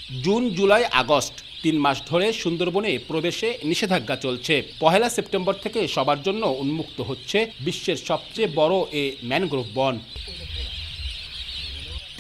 June, July, August ৩ মাস ধরে সুন্দরবনে প্রবেশে নিষেধাজ্ঞা চলছে। ১ সেপ্টেম্বর থেকে সবার জন্য উন্মুক্ত হচ্ছে বিশ্বের সবচেয়ে বড় এ ম্যানগ্রোভ বন।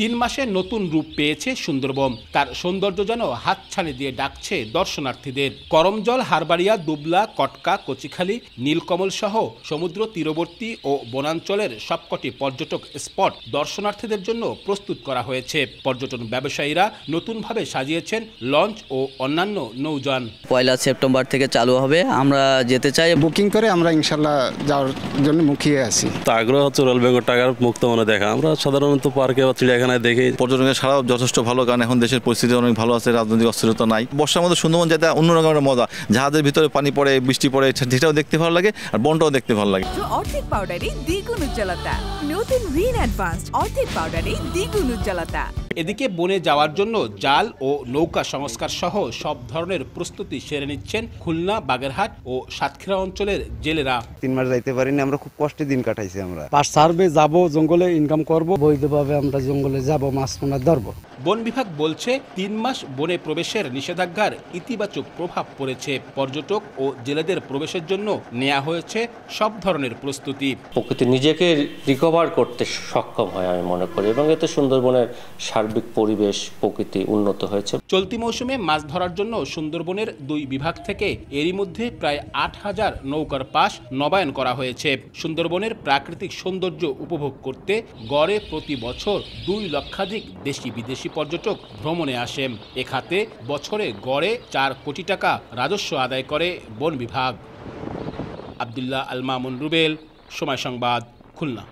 ৩ মাসে নতুন রূপ পেয়েছে সুন্দরবন। তার সৌন্দর্য যেন হাতছানি দিয়ে ডাকছে দর্শনার্থীদের। করমজল, হারবাড়িয়া, দুবলা, কটকা, কচিখালী, নীলকমল সহ সমুদ্র তীরবর্তী ও বনাঞ্চলের সবকটি পর্যটক স্পট দর্শনার্থীদের জন্য প্রস্তুত করা হয়েছে। পর্যটন ব্যবসায়ীরা নতুনভাবে সাজিয়েছেন লঞ্চ ও অন্যান্য নৌযান। ১ সেপ্টেম্বর থেকে চালু হবে, আমরা যেতে চাই। বুকিং করে আমরা ইনশাল্লাহ যাওয়ার জন্য মুখিয়ে আছি। আগ্রহ হচ্ছে রয়্যাল বেঙ্গল টাইগার মুক্তমনে দেখা। আমরা সাধারণত পার্কে বা চিড়িয়াখানায় দেখি। পর্যটনের সারাও যথেষ্ট ভালো, কারণ এখন দেশের পরিস্থিতি অনেক ভালো আছে, রাজনৈতিক অস্থিরতা নাই। বর্ষার মধ্যে সুন্দরবন যেটা অন্যরকম একটা মজা, জাহাজের ভিতরে পানি পড়ে, বৃষ্টি পড়ে, সেটাও দেখতে ভালো লাগে আর বনটাও দেখতে ভালো লাগে। অর্ধেক পাউডারে দ্বিগুণ উজ্জ্বলতা, নতুন রিন অ্যাডভান্সড অর্ধেক পাউডারে দ্বিগুণ উজ্জ্বলতা। এদিকে বনে যাওয়ার জন্য জাল ও নৌকা সংস্কার সহ সব ধরনের প্রস্তুতি সেরে নিচ্ছেন খুলনা, বাগেরহাট ও সাতক্ষীরা অঞ্চলের জেলেরা। ৩ মাস যাইতে পারিনি, আমরা খুব কষ্টে দিন কাটাইছি। আমরা পার সার্ভে যাব, জঙ্গলে ইনকাম করব, বৈধভাবে আমরা জঙ্গলে যাব, মাছ পোনা ধরব। বন বিভাগ বলছে ৩ মাস বনে প্রবেশের নিষেধাজ্ঞার ইতিবাচক প্রভাব পড়েছে। পর্যটক ও জেলেদের প্রবেশের জন্য নেওয়া হয়েছে সব ধরনের প্রস্তুতি। প্রকৃতি নিজেকে রিকভার করতে সক্ষম হয় আমি মনে করি, এবং এতে সুন্দরবনের সার্বিক পরিবেশ প্রকৃতি উন্নত হয়েছে। চলতি মৌসুমে মাছ ধরার জন্য সুন্দরবনের 2 বিভাগ থেকে এরই মধ্যে প্রায় ৮,০০০ নৌকার পাস নবায়ন করা হয়েছে। সুন্দরবনের প্রাকৃতিক সৌন্দর্য উপভোগ করতে গড়ে প্রতি বছর 2 লক্ষাধিক দেশি বিদেশি পর্যটক ভ্রমণে আসেন। এ খাতে বছরে গড়ে 4 কোটি টাকা রাজস্ব আদায় করে বন বিভাগ। আব্দুল্লাহ আল মামুন রুবেল, সময় সংবাদ, খুলনা।